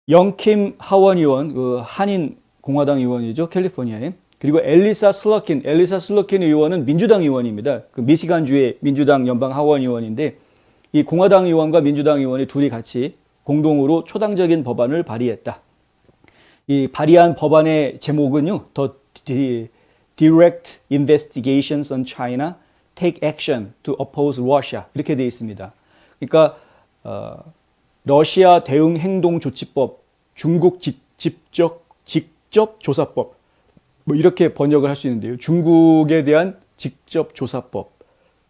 영킴 하원 의원, 그 한인 공화당 의원이죠. 캘리포니아에. 그리고 엘리사 슬러킨 의원은 민주당 의원입니다. 그 미시간주의 민주당 연방 하원 의원인데 이 공화당 의원과 민주당 의원이 둘이 같이 공동으로 초당적인 법안을 발의했다. 이 발의한 법안의 제목은요. The Direct Investigations on China Take Action to Oppose Russia 이렇게 되어 있습니다. 그러니까 러시아 대응 행동 조치법, 중국 직접 조사법 뭐 이렇게 번역을 할 수 있는데요. 중국에 대한 직접 조사법.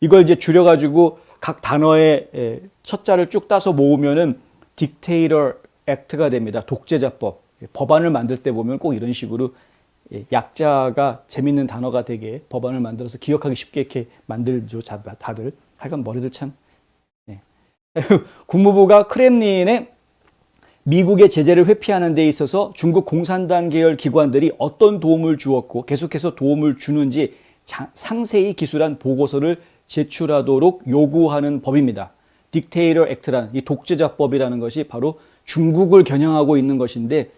이걸 이제 줄여가지고 각 단어의 첫 자를 쭉 따서 모으면은 Dictator Act가 됩니다. 독재자법. 법안을 만들 때 보면 꼭 이런 식으로 약자가 재밌는 단어가 되게 법안을 만들어서 기억하기 쉽게 이렇게 만들죠. 다들. 하여간 머리들 참. 네. 국무부가 크렘린에 미국의 제재를 회피하는 데 있어서 중국 공산당 계열 기관들이 어떤 도움을 주었고 계속해서 도움을 주는지 상세히 기술한 보고서를 제출하도록 요구하는 법입니다. 딕테이터 액트라는 이 독재자법이라는 것이 바로 중국을 겨냥하고 있는 것인데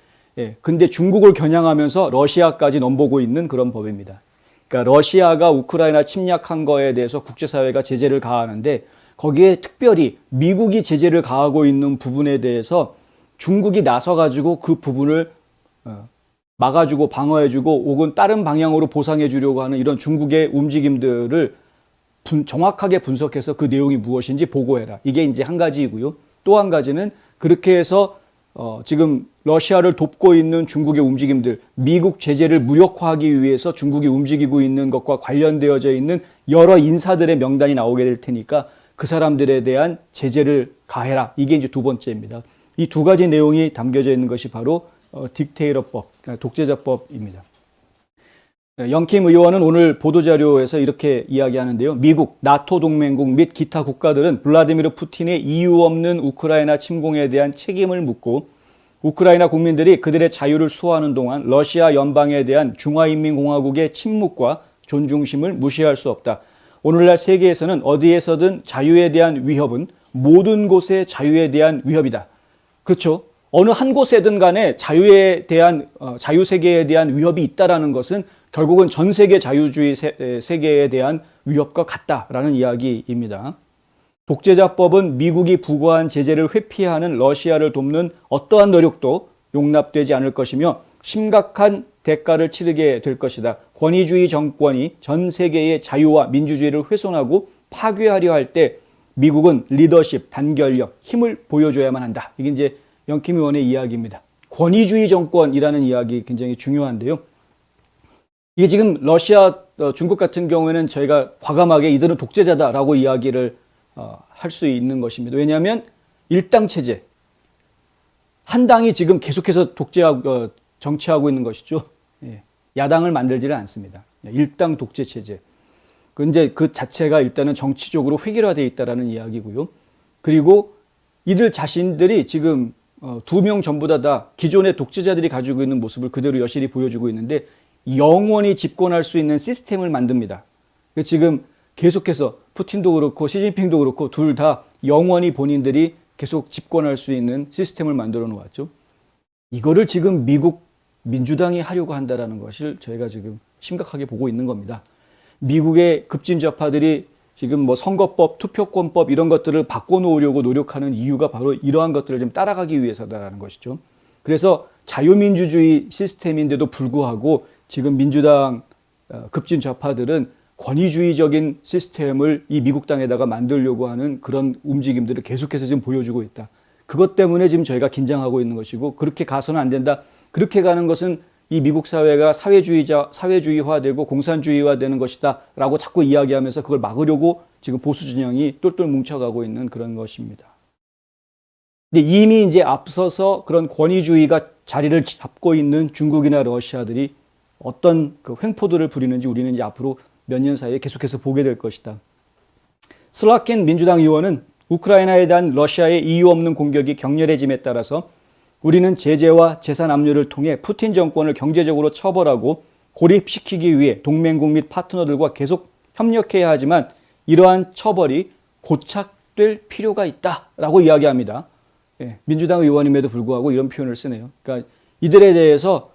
근데 중국을 겨냥하면서 러시아까지 넘보고 있는 그런 법입니다. 그러니까 러시아가 우크라이나 침략한 거에 대해서 국제사회가 제재를 가하는데 거기에 특별히 미국이 제재를 가하고 있는 부분에 대해서 중국이 나서가지고 그 부분을 막아주고 방어해주고 혹은 다른 방향으로 보상해주려고 하는 이런 중국의 움직임들을 정확하게 분석해서 그 내용이 무엇인지 보고해라. 이게 이제 한 가지이고요. 또 한 가지는 그렇게 해서 지금 러시아를 돕고 있는 중국의 움직임들, 미국 제재를 무력화하기 위해서 중국이 움직이고 있는 것과 관련되어져 있는 여러 인사들의 명단이 나오게 될 테니까 그 사람들에 대한 제재를 가해라. 이게 이제 두 번째입니다. 이 두 가지 내용이 담겨져 있는 것이 바로 딕테이터법, 독재자법입니다. 영킴 의원은 오늘 보도자료에서 이렇게 이야기하는데요. 미국, 나토 동맹국 및 기타 국가들은 블라디미르 푸틴의 이유 없는 우크라이나 침공에 대한 책임을 묻고 우크라이나 국민들이 그들의 자유를 수호하는 동안 러시아 연방에 대한 중화인민공화국의 침묵과 존중심을 무시할 수 없다. 오늘날 세계에서는 어디에서든 자유에 대한 위협은 모든 곳의 자유에 대한 위협이다. 그렇죠. 어느 한 곳에든 간에 자유에 대한 자유 세계에 대한 위협이 있다라는 것은 결국은 전 세계 자유주의 세계에 대한 위협과 같다라는 이야기입니다. 독재자법은 미국이 부과한 제재를 회피하는 러시아를 돕는 어떠한 노력도 용납되지 않을 것이며 심각한 대가를 치르게 될 것이다. 권위주의 정권이 전 세계의 자유와 민주주의를 훼손하고 파괴하려 할 때 미국은 리더십, 단결력, 힘을 보여줘야만 한다. 이게 이제 영킴 의원의 이야기입니다. 권위주의 정권이라는 이야기 굉장히 중요한데요. 이게 지금 러시아, 중국 같은 경우에는 저희가 과감하게 이들은 독재자다라고 이야기를 할 수 있는 것입니다. 왜냐하면 일당 체제, 한 당이 지금 계속해서 정치하고 있는 것이죠. 야당을 만들지는 않습니다. 일당 독재 체제. 근데 그 자체가 일단은 정치적으로 획일화되어 있다라는 이야기고요. 그리고 이들 자신들이 지금 두 명 전부 다 기존의 독재자들이 가지고 있는 모습을 그대로 여실히 보여주고 있는데 영원히 집권할 수 있는 시스템을 만듭니다. 지금 계속해서 푸틴도 그렇고 시진핑도 그렇고 둘 다 영원히 본인들이 계속 집권할 수 있는 시스템을 만들어 놓았죠. 이거를 지금 미국 민주당이 하려고 한다는 것을 저희가 지금 심각하게 보고 있는 겁니다. 미국의 급진좌파들이 지금 뭐 선거법, 투표권법 이런 것들을 바꿔놓으려고 노력하는 이유가 바로 이러한 것들을 좀 따라가기 위해서다라는 것이죠. 그래서 자유민주주의 시스템인데도 불구하고 지금 민주당 급진좌파들은 권위주의적인 시스템을 이 미국 땅에다가 만들려고 하는 그런 움직임들을 계속해서 지금 보여주고 있다. 그것 때문에 지금 저희가 긴장하고 있는 것이고 그렇게 가서는 안 된다. 그렇게 가는 것은 이 미국 사회가 사회주의화되고 공산주의화되는 것이다 라고 자꾸 이야기하면서 그걸 막으려고 지금 보수 진영이 똘똘 뭉쳐가고 있는 그런 것입니다. 근데 이미 이제 앞서서 그런 권위주의가 자리를 잡고 있는 중국이나 러시아들이 어떤 그 횡포들을 부리는지 우리는 이제 앞으로 몇 년 사이에 계속해서 보게 될 것이다. 슬라킨 민주당 의원은 우크라이나에 대한 러시아의 이유 없는 공격이 격렬해짐에 따라서 우리는 제재와 재산 압류를 통해 푸틴 정권을 경제적으로 처벌하고 고립시키기 위해 동맹국 및 파트너들과 계속 협력해야 하지만 이러한 처벌이 고착될 필요가 있다라고 이야기합니다. 예, 민주당 의원임에도 불구하고 이런 표현을 쓰네요. 그러니까 이들에 대해서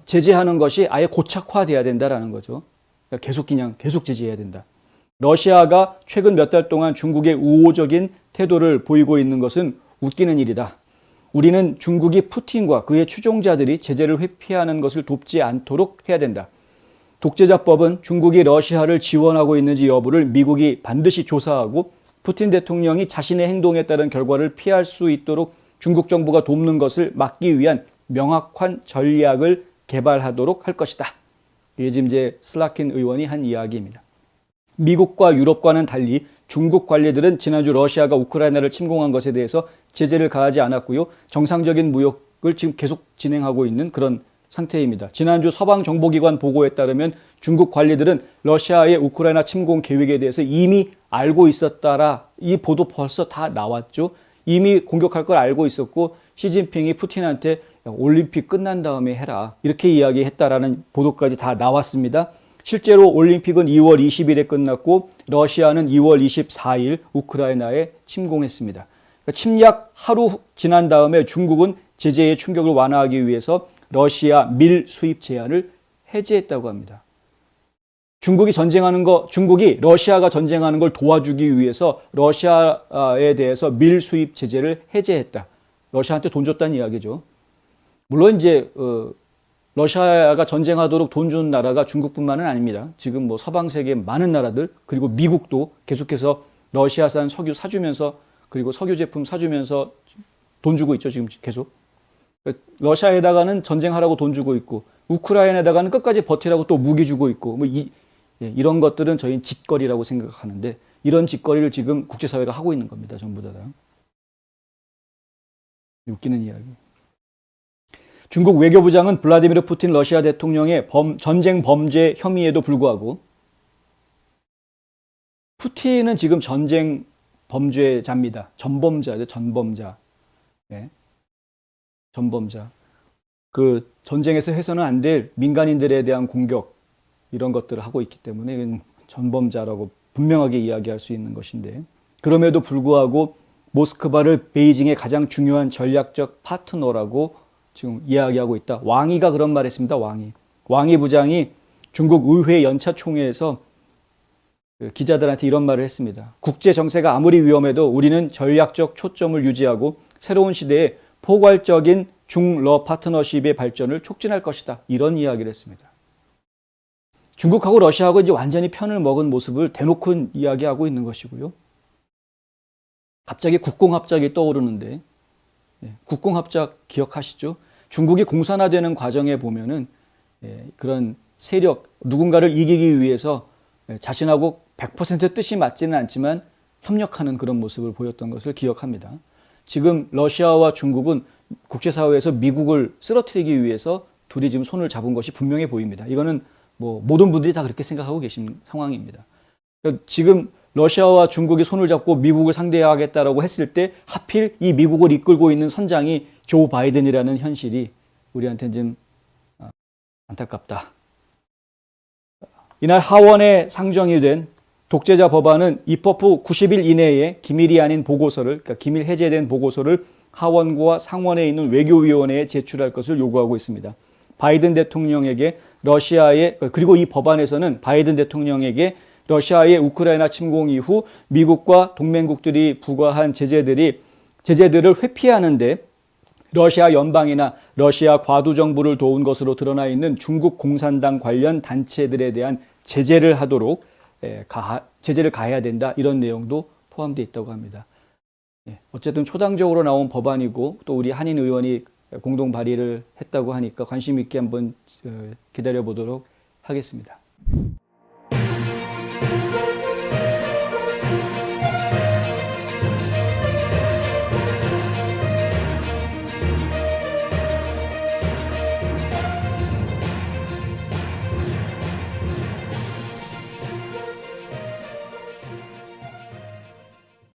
제재하는 것이 아예 고착화돼야 된다라는 거죠. 그러니까 계속 제재해야 된다. 러시아가 최근 몇 달 동안 중국의 우호적인 태도를 보이고 있는 것은 웃기는 일이다. 우리는 중국이 푸틴과 그의 추종자들이 제재를 회피하는 것을 돕지 않도록 해야 된다. 독재자법은 중국이 러시아를 지원하고 있는지 여부를 미국이 반드시 조사하고 푸틴 대통령이 자신의 행동에 따른 결과를 피할 수 있도록 중국 정부가 돕는 것을 막기 위한 명확한 전략을 개발하도록 할 것이다. 이게 지금 이제 슬라킨 의원이 한 이야기입니다. 미국과 유럽과는 달리 중국 관리들은 지난주 러시아가 우크라이나를 침공한 것에 대해서 제재를 가하지 않았고요. 정상적인 무역을 지금 계속 진행하고 있는 그런 상태입니다. 지난주 서방 정보기관 보고에 따르면 중국 관리들은 러시아의 우크라이나 침공 계획에 대해서 이미 알고 있었다라. 이 보도 벌써 다 나왔죠. 이미 공격할 걸 알고 있었고 시진핑이 푸틴한테 올림픽 끝난 다음에 해라. 이렇게 이야기했다라는 보도까지 다 나왔습니다. 실제로 올림픽은 2월 20일에 끝났고 러시아는 2월 24일 우크라이나에 침공했습니다. 그러니까 침략 하루 지난 다음에 중국은 제재의 충격을 완화하기 위해서 러시아 밀 수입 제한을 해제했다고 합니다. 중국이 러시아가 전쟁하는 걸 도와주기 위해서 러시아에 대해서 밀 수입 제재를 해제했다. 러시아한테 돈 줬다는 이야기죠. 물론 이제 러시아가 전쟁하도록 돈 준 나라가 중국뿐만은 아닙니다. 지금 뭐 서방 세계 많은 나라들 그리고 미국도 계속해서 러시아산 석유 사주면서 그리고 석유 제품 사주면서 돈 주고 있죠. 지금 계속. 러시아에다가는 전쟁하라고 돈 주고 있고 우크라이나에다가는 끝까지 버티라고 또 무기 주고 있고 뭐 이런 것들은 저희는 짓거리라고 생각하는데 이런 짓거리를 지금 국제사회가 하고 있는 겁니다. 전부 다. 웃기는 이야기. 중국 외교부장은 블라디미르 푸틴 러시아 대통령의 전쟁 범죄 혐의에도 불구하고 푸틴은 지금 전쟁 범죄자입니다. 전범자죠. 전범자. 네. 전범자. 그 전쟁에서 해서는 안 될 민간인들에 대한 공격 이런 것들을 하고 있기 때문에 전범자라고 분명하게 이야기할 수 있는 것인데 그럼에도 불구하고 모스크바를 베이징의 가장 중요한 전략적 파트너라고 지금 이야기하고 있다. 왕이가 그런 말 했습니다. 왕이 부장이 중국 의회 연차 총회에서 기자들한테 이런 말을 했습니다. 국제 정세가 아무리 위험해도 우리는 전략적 초점을 유지하고 새로운 시대에 포괄적인 중러 파트너십의 발전을 촉진할 것이다. 이런 이야기를 했습니다. 중국하고 러시아하고 이제 완전히 편을 먹은 모습을 대놓고 이야기하고 있는 것이고요. 갑자기 국공합작이 떠오르는데 국공합작 기억하시죠? 중국이 공산화되는 과정에 보면은 그런 세력, 누군가를 이기기 위해서 자신하고 100% 뜻이 맞지는 않지만 협력하는 그런 모습을 보였던 것을 기억합니다. 지금 러시아와 중국은 국제사회에서 미국을 쓰러뜨리기 위해서 둘이 지금 손을 잡은 것이 분명해 보입니다. 이거는 뭐 모든 분들이 다 그렇게 생각하고 계신 상황입니다. 지금 러시아와 중국이 손을 잡고 미국을 상대하겠다라고 했을 때 하필 이 미국을 이끌고 있는 선장이 조 바이든이라는 현실이 우리한테는 좀 안타깝다. 이날 하원에 상정이 된 독재자 법안은 입법 후 90일 이내에 기밀이 아닌 보고서를, 그러니까 기밀 해제된 보고서를 하원과 상원에 있는 외교위원회에 제출할 것을 요구하고 있습니다. 바이든 대통령에게 그리고 이 법안에서는 바이든 대통령에게 러시아의 우크라이나 침공 이후 미국과 동맹국들이 부과한 제재들을 회피하는데 러시아 연방이나 러시아 과도정부를 도운 것으로 드러나 있는 중국 공산당 관련 단체들에 대한 제재를 가해야 된다. 이런 내용도 포함되어 있다고 합니다. 어쨌든 초당적으로 나온 법안이고 또 우리 한인 의원이 공동 발의를 했다고 하니까 관심 있게 한번 기다려 보도록 하겠습니다.